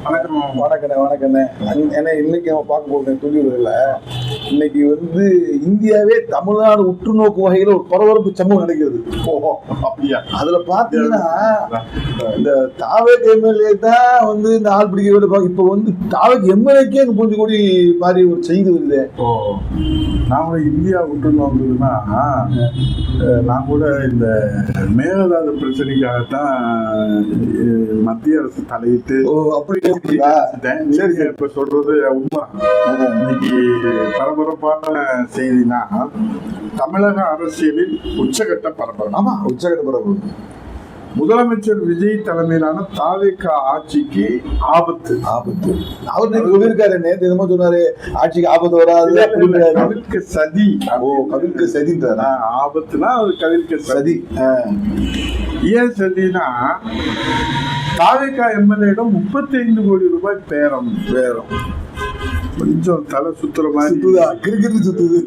வணக்கண்ணே. ஏன்னா இன்னைக்கு நம்ம பார்க்க போகிறேன் துணிவுல இன்னைக்கு இந்தியாவே தமிழ்நாடு உற்று நோக்கும் வகையில் ஒரு பரபரப்பு சம்பவம் நடக்கிறது. அப்படியா? அதுல பாத்தீங்கன்னா இந்த தாவேக் எம்எல்ஏ தான் இந்த ஆள் பிடிக்க விட இப்ப தாவேக் எம்எல்ஏக்கே அங்க பூஞ்சி கூடி மாதிரி ஒரு செய்தி வருது. நாம இந்தியா உற்று நோக்குதுன்னா நான் கூட இந்த மேகதாது பிரச்சனைக்காகத்தான் மத்திய அரசு தலையிட்டு அப்படி இப்ப சொல்றது உண்மை. இன்னைக்கு பரபரப்பான செய்தினா தமிழக அரசியலில் உச்சகட்ட பரபரப்பு. ஆமா, உச்சகட்ட பரபரப்பு. முதலமைச்சர் விஜய் தலைமையிலான தாவேக ஆட்சிக்கு ஆபத்து. அவர் சொல்லியிருக்காரு, நேற்று என்னமோ சொன்னாரு, ஆட்சிக்கு ஆபத்து வராது, கவிழ்க்க சதி. கவிழ்க்க சதி ஆபத்துனா அது கவிழ்க்க சதி. ஏன் சதினா தாவேக எம்எல்ஏடம் 35 கோடி ரூபாய் பேரம். கொஞ்சம் தலை சுத்துற மாதிரி கிரிக்கெட் சுத்துது.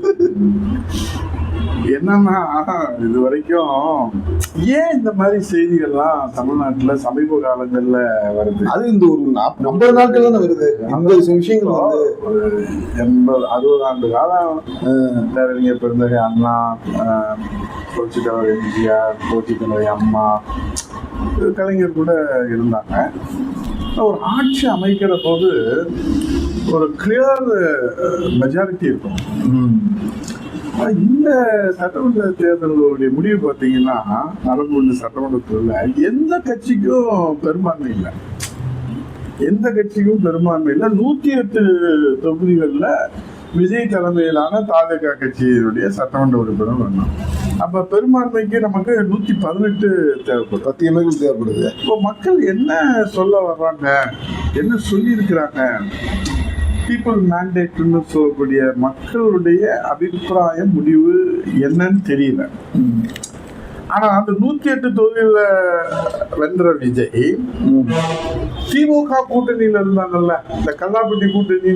என்னன்னா இது வரைக்கும் ஏன் இந்த மாதிரி செய்திகள்லாம் தமிழ்நாட்டுல சமீப காலங்கள்ல வருது? அது இந்த ஒரு 50 நாட்கள் தானே வருது. அந்த விஷயங்கள் 80-60 ஆண்டு காலம் பேரறிஞர் பெருந்தகை அண்ணா, புரட்சித் தலைவர் எம்ஜிஆர், புரட்சித் தலைவர் அம்மா, கலைஞர் கூட இருந்தாங்க. ஒரு ஆட்சி அமைக்கிற போது ஒரு கிளியர் மெஜாரிட்டி இருக்கும். இந்த சட்டமன்ற தேர்தலுடைய முடிவு பார்த்தீங்கன்னா நடந்து சட்டமன்றத்தில் எந்த கட்சிக்கும் பெரும்பான்மை இல்லை. 108 தொகுதிகளில் விஜய் தலைமையிலான தாவேக கட்சியினுடைய சட்டமன்ற உறுப்பினர் வேணும். அப்ப பெரும்பான்மைக்கு நமக்கு 118 தேவைப்படுது. 10 எம்எல்ஏ தேவைப்படுது. இப்போ மக்கள் என்ன சொல்ல வர்றாங்க, என்ன சொல்லி இருக்கிறாங்க? பீப்புள் மேண்டேட்னு சொல்லக்கூடிய மக்களுடைய அபிப்பிராய முடிவு என்னன்னு தெரியல. ஆனா அந்த 108 தொகுதியில வென்ற விஜய் திமுக கூட்டணியில இருந்தாங்கல்ல, இந்த கல்லாப்பட்டி கூட்டணி,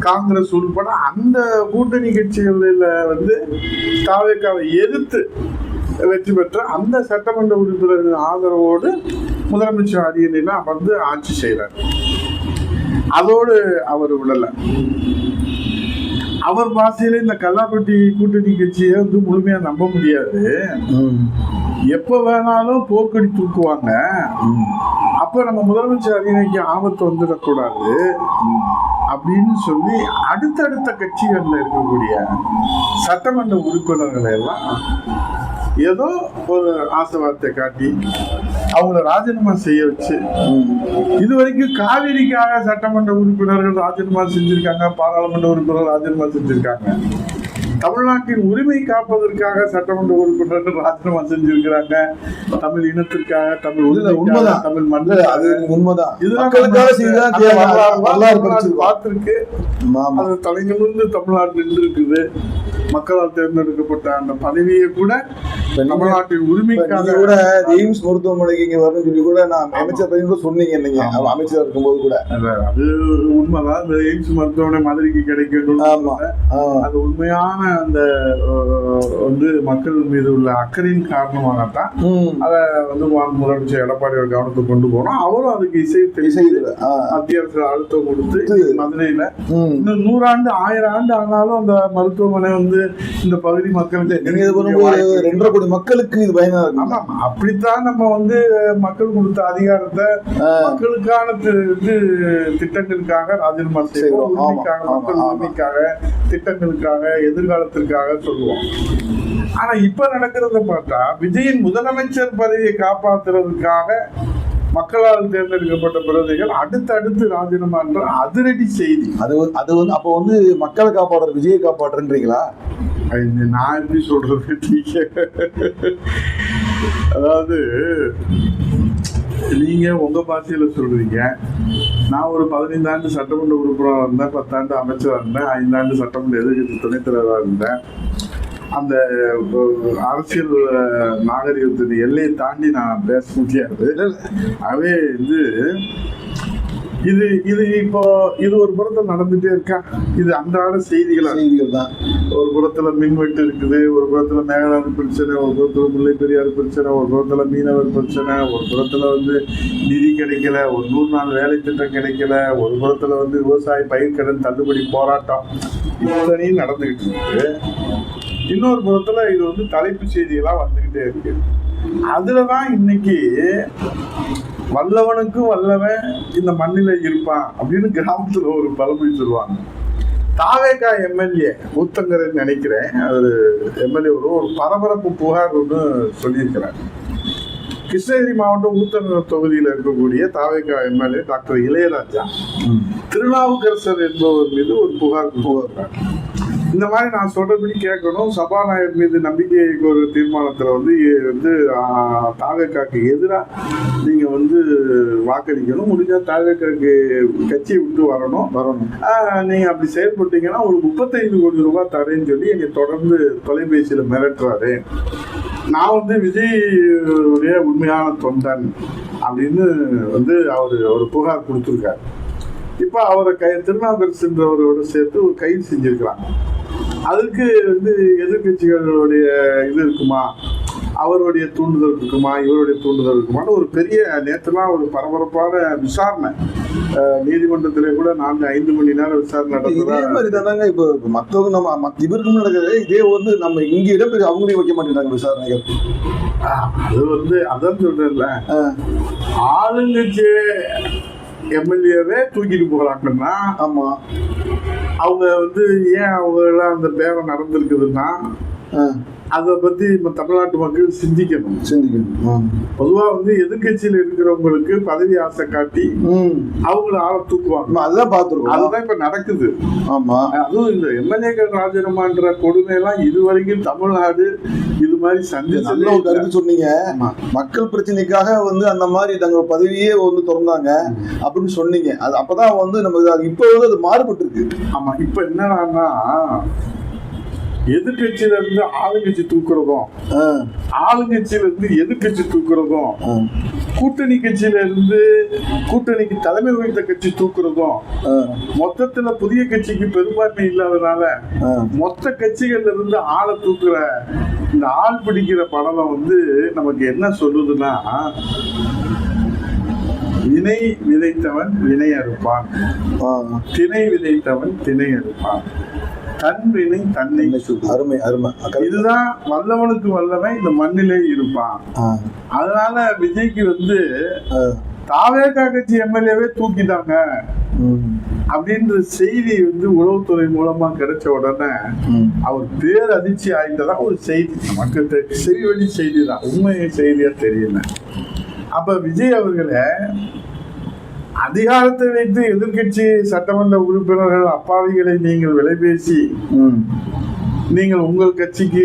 காங்கிரஸ் உள்பட அந்த கூட்டணி கட்சிகளில் தாவேகாவை எதிர்த்து வெற்றி பெற்ற அந்த சட்டமன்ற உறுப்பினர்கள் ஆதரவோடு முதலமைச்சர் அரியணையில அமர்ந்து ஆட்சி செய்யறார். அதோடு அவர் விடல. அவர் பாசையில இந்த கல்லாப்பட்டி கூட்டணி கட்சியை முழுமையா நம்ப முடியாது. எப்ப வேணாலும் போர்க்கடி தூக்குவாங்க. அப்ப நம்ம முதலமைச்சர் அரியணைக்கு ஆபத்து வந்துடக்கூடாது அப்படின்னு சொல்லி அடுத்தடுத்த கட்சிகள்ல இருக்கக்கூடிய சட்டமன்ற உறுப்பினர்களை எல்லாம் ஏதோ ஒரு ஆசை வார்த்தை காட்டி அவங்கள ராஜினாமா செய்ய வச்சு, இது வரைக்கும் காவிரிக்காக சட்டமன்ற உறுப்பினர்கள் ராஜினாமா செஞ்சிருக்காங்க, பாராளுமன்ற உறுப்பினர்கள் ராஜினாமா செஞ்சிருக்காங்க. தமிழ்நாட்டின் உரிமை காப்பதற்காக சட்டமன்ற உறுப்பினர்கள் ராஜினாமா செஞ்சிருக்கிறாங்க. தமிழ் இனத்திற்காக, தமிழ் உண்மைதான், தமிழ் மண்ணில் அது உண்மைதான். இதெல்லாம் பார்த்திருக்கு. அது தலைநிமிர்ந்து தமிழ்நாட்டில் இருந்திருக்குது. மக்களால் தேர்ந்தெடுக்கப்பட்ட அந்த பதவியை கூட தமிழ்நாட்டின் உரிமைக்காக கூட எய்ம்ஸ் மருத்துவமனைக்கு இங்க வரணும்னு சொல்லி கூட நான் அமைச்சர் பையன் கூட சொன்னீங்க. நீங்க அமைச்சர் இருக்கும்போது கூட அது உண்மைதான். இந்த எய்ம்ஸ் மருத்துவமனை மதுரைக்கு கிடைக்கணும். அது உண்மையான அந்த மக்கள் மீது உள்ள அக்கறையின் காரணமாகத்தான் அதை முதலமைச்சர் எடப்பாடி கவனத்துக்கு கொண்டு போனோம். அவரும் அதுக்கு இசை மத்திய அரசு அழுத்தம் கொடுத்து மதுரையில இன்னும் 100 ஆண்டு 1000 ஆண்டு ஆனாலும் அந்த மருத்துவமனை இந்த பகுதி மக்களுக்கு 2.5 கோடி மக்களுக்கு இது பயனா இருக்கு. ஆமா, அப்படித்தான் நம்ம மக்கள் கொடுத்த அதிகாரத்தை மக்களுக்கான திட்டங்களுக்காக ராஜினாமா செய்வோம். மக்கள் உரிமைக்காக, திட்டங்களுக்காக, எதிர்காலத்திற்காக சொல்லுவோம். ஆனா இப்ப நடக்கிறத பார்த்தா விஜயின் முதலமைச்சர் பதவியை காப்பாற்றுறதுக்காக மக்களால் தேர்ந்தெடுக்கப்பட்ட பிரதிகள் அடுத்தடுத்து ராஜினாமா என்ற அதிரடி செய்தி. அது அப்போ மக்களை காப்பாடுற விஜயை காப்பாற்றுன்றீங்களா? நான் எப்படி சொல்றது? அதாவது நீங்க உங்க பாஷையில சொல்றீங்க, நான் ஒரு 15 ஆண்டு சட்டமன்ற உறுப்பினராக இருந்தேன், 10 ஆண்டு அமைச்சராக இருந்தேன், 5 ஆண்டு சட்டமன்ற எதிர்கட்சி துணைத் தலைவராக இருந்தேன். அந்த அரசியல் நாகரிகத்தின் எல்லையை தாண்டி நான் பேச முடியாது. அவே இது இது இப்போ இது ஒரு புறத்தில் நடந்துட்டே இருக்கா. இது அன்றாட செய்திகள் தான். ஒரு புறத்துல மின்வெட்டு இருக்குது, ஒரு புறத்துல மேகதாது பிரச்சனை, ஒரு புறத்துல முல்லை பெரியாறு பிரச்சனை, ஒரு புறத்துல மீனவர் பிரச்சனை, ஒரு புறத்துல வந்து நிதி கிடைக்கல, ஒரு 100 நாள் வேலை திட்டம் கிடைக்கல, ஒரு புறத்துல வந்து விவசாய பயிர்க்கடன் தள்ளுபடி போராட்டம், இத்தனையும் நடந்துகிட்டு இருக்கு. இன்னொரு புறத்துல இது வந்து தலைப்பு செய்திகளா வந்துகிட்டே இருக்கு. அதுலதான் இன்னைக்கு வல்லவனுக்கும் வல்லவன் இந்த மண்ணில இருப்பான் அப்படின்னு கிராமத்துல ஒரு பழமொழி சொல்லுவாங்க. தாவேகா எம்எல்ஏ ஊத்தங்கரை நினைக்கிறேன், அவர் எம்எல்ஏ ஒரு பரபரப்பு புகார் ஒன்று சொல்லியிருக்கிறார். கிருஷ்ணகிரி மாவட்டம் ஊத்தங்கரை தொகுதியில் இருக்கக்கூடிய தாவேகா எம்எல்ஏ டாக்டர் இளையராஜா திருநாவுக்கரசர் என்பவர் மீது ஒரு புகார் கொடுத்திருக்கிறார். இந்த மாதிரி நான் சொல்றபடி கேட்கணும், சபாநாயகர் மீது நம்பிக்கை ஒரு தீர்மானத்தில் வந்து தாவேகாக்கு எதிராக நீங்க வந்து வாக்களிக்கணும், முடிஞ்சா தாவேகாக்கு கட்சியை விட்டு வரணும். நீங்க அப்படி செயல்பட்டீங்கன்னா ஒரு 35 கோடி ரூபாய் தரேன்னு சொல்லி என்னை தொடர்ந்து தொலைபேசியில மிரட்டுறாரு. நான் வந்து விஜயுடைய உண்மையான தொண்டன் அப்படின்னு வந்து ஒரு புகார் கொடுத்துருக்காரு. இப்போ அவரை திருநாவுக்கரசுன்றவரோட சேர்த்து ஒரு கைது செஞ்சிருக்கிறாங்க. அதுக்கு வந்து எதிர்கட்சிகளுடைய இது இருக்குமா, அவருடைய தூண்டுதல் இருக்குமா, இவருடைய தூண்டுதல் இருக்குமான்னு ஒரு பெரிய நேற்றுலாம் ஒரு பரபரப்பான விசாரணை நீதிமன்றத்திலே கூட 4-5 மணி நேரம் விசாரணை நடந்ததா. இப்போ மற்றவங்க நம்ம இவருக்கும் நடக்குது, இதே வந்து நம்ம இங்க இடம்பெரிய அவங்களையும் வைக்க மாட்டேங்கிறாங்க விசாரணைகள். அது வந்து அதான் சொல்றேன்ல, ஆளுங்கட்சி எம்எல்ஏவே தூக்கிட்டு போகிறாங்கன்னா, ஆமா அவங்க வந்து ஏன் அவங்க எல்லாம் அந்த பேரம் நடந்திருக்குதுன்னா அதை பத்தி இப்ப தமிழ்நாட்டு மக்கள் சிந்திக்கணும். பொதுவா வந்து எதிர்கட்சியில இருக்கிறவங்களுக்கு பதவி ஆசை காட்டி அவங்கள ஆள தூக்குவாங்க. அதுதான் பார்த்துருக்கோம், அதுதான் இப்ப நடக்குது. ஆமா, அதுவும் இந்த எம்எல்ஏக்கள் ராஜினாமான்ற கொடுமையெல்லாம் இதுவரைக்கும் தமிழ்நாடு இது மாதிரி சந்திச்சு கருத்து சொன்னீங்க. மக்கள் பிரச்சனைக்காக வந்து அந்த மாதிரி தங்கள் பதவியே வந்து திறந்தாங்க அப்படின்னு சொன்னீங்க. அது அப்பதான் வந்து நம்ம இப்ப வந்து அது மாறுபட்டு இருக்கு. ஆமா, இப்ப என்னன்னா எதிர்கட்சியில இருந்து ஆளுங்கட்சி தூக்குறதும், ஆளுங்கட்சியில இருந்து எதிர்கட்சி தூக்குறதும், கூட்டணி கட்சியில இருந்து கூட்டணிக்கு தலைமை வகித்த கட்சி தூக்குறதும், மொத்தத்துல புதிய கட்சிக்கு பெரும்பான்மை இல்லாதனால மொத்த கட்சிகள்ல இருந்து ஆளை தூக்குற இந்த ஆள் பிடிக்கிற படம் வந்து நமக்கு என்ன சொல்லுதுன்னா, வினை விதைத்தவன் வினை அறுப்பான், திணை விதைத்தவன் திணை அறுப்பான், தன் வினை தன்னை. அருமை அருமை. இதுதான் வல்லவனுக்கு வல்லவன் இந்த மண்ணிலே இருப்பான். அதனால விஜய்க்கு வந்து தாவேகா கட்சி எம்எல்ஏவே தூக்கிட்டாங்க அப்படின்ற செய்தி வந்து உளவுத்துறை மூலமா கிடைச்ச உடனே அவர் பேர் அதிர்ச்சி ஆயிட்டதா ஒரு செய்தி நமக்கு செவிவழி செய்தி தான், உண்மை செய்தியா தெரியல. அப்ப விஜய் அவர்களை அதிகாரத்தை வைத்து எதிர்கட்சி சட்டமன்ற உறுப்பினர்கள் அப்பாவிகளை நீங்கள் விலைபேசி நீங்கள் உங்கள் கட்சிக்கு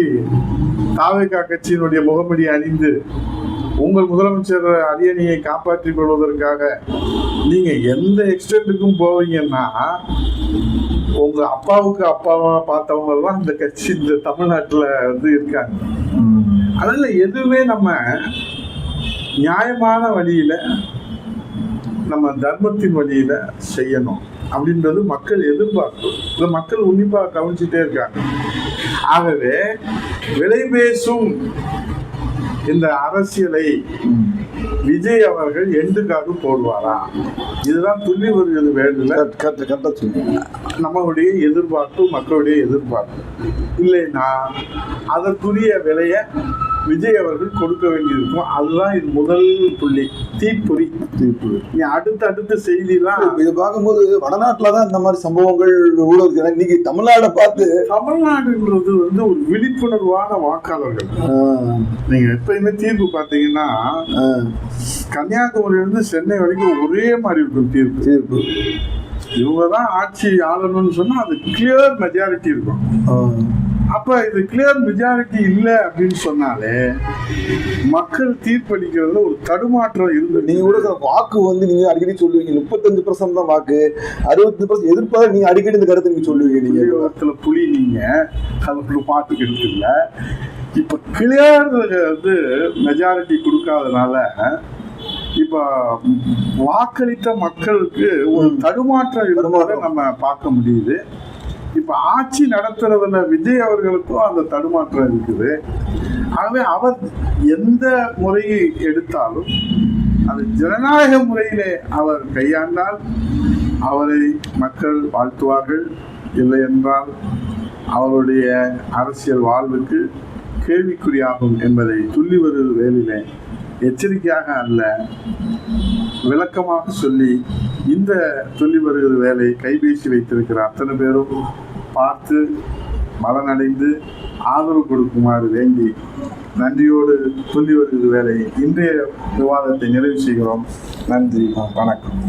தாவேகா கட்சியினுடைய முகமடி அணிந்து உங்கள் முதலமைச்சர் அரியணையை காப்பாற்றிக் கொள்வதற்காக நீங்க எந்த எக்ஸ்டென்ட்டுக்கும் போவீங்கன்னா, உங்க அப்பாவுக்கு அப்பாவா பார்த்தவங்க எல்லாம் இந்த கட்சி இந்த தமிழ்நாட்டுல வந்து இருக்காங்க. அதனால எதுவுமே நம்ம நியாயமான வழியில நம்ம தர்மத்தின் வழியில செய்யணும் அப்படின்றது மக்கள் எதிர்பார்ப்பு. இதை மக்கள் உன்னிப்பா கவனிச்சுட்டே இருக்காங்க. ஆகவே விலை பேசும் இந்த அரசியலை விஜய் அவர்கள் எண்டுக்காக போடுவாரா, இதுதான் துள்ளி வருகிறது வேண்டுல நம்மளுடைய எதிர்பார்ப்பு, மக்களுடைய எதிர்பார்ப்பு. இல்லைன்னா அதற்குரிய விலையை விஜய் அவர்கள் கொடுக்க வேண்டியிருக்கும். அதுதான் இது முதல் புள்ளி, தீப்பொறி. நீ அடுத்த செய்திலாம் இது பார்க்கும்போது வடநாட்டுலதான் இந்த மாதிரி சம்பவங்கள் ஊழல். இன்னைக்கு தமிழ்நாடை பார்த்து, தமிழ்நாடுன்றது வந்து ஒரு விழிப்புணர்வான வாக்காளர்கள். நீங்க எப்பயுமே தீர்ப்பு பார்த்தீங்கன்னா கன்னியாகுமரியிலிருந்து சென்னை வரைக்கும் ஒரே மாதிரி இருக்கும் தீர்ப்பு. இவங்கதான் ஆட்சி ஆளணும்னு சொன்னா அது கிளியர் மெஜாரிட்டி இருக்கும். அப்ப இது கிளியர் மெஜாரிட்டி இல்லை அப்படின்னு சொன்னாலே மக்கள் தீர்ப்பளிக்கிறதுல ஒரு தடுமாற்றம் இருந்து. நீங்க கூட வாக்கு வந்து நீங்க அடிக்கடி சொல்லுவீங்க 35% தான் வாக்கு, 60% எதிர்ப்பாக நீங்க அடிக்கடி இந்த கருத்தை நீங்க சொல்லுவீங்க. நீங்க இடத்துல புலி நீங்க அது பாட்டுக்கு எடுத்துல இப்ப கிளியர் வந்து மெஜாரிட்டி கொடுக்காதனால இப்ப வாக்களித்த மக்களுக்கு ஒரு தடுமாற்றம் இருப்பதை நம்ம பார்க்க முடியுது. இப்ப ஆட்சி நடத்துறதுல விஜய் அவர்களுக்கும் அந்த தடுமாற்றம் இருக்குது. ஆகவே அவர் எந்த முறையை எடுத்தாலும் அது ஜனநாயக முறையிலே அவர் கையாண்டால் அவரை மக்கள் வாழ்த்துவார்கள். இல்லை என்றால் அவருடைய அரசியல் வாழ்வுக்கு கேள்விக்குறியாகும் என்பதை துள்ளி வருகிற வேலையிலே எச்சரிக்கையாக அல்ல, விளக்கமாக சொல்லி இந்த சொல்லி வருகிற வேலை கைபேசி வைத்திருக்கிற அத்தனை பேரும் பார்த்து பலனடைந்து ஆதரவு கொடுக்குமாறு வேண்டி நன்றியோடு சொல்லி வருகிற வேலை இன்றைய விவாதத்தை நிறைவு செய்கிறோம். நன்றி, வணக்கம்.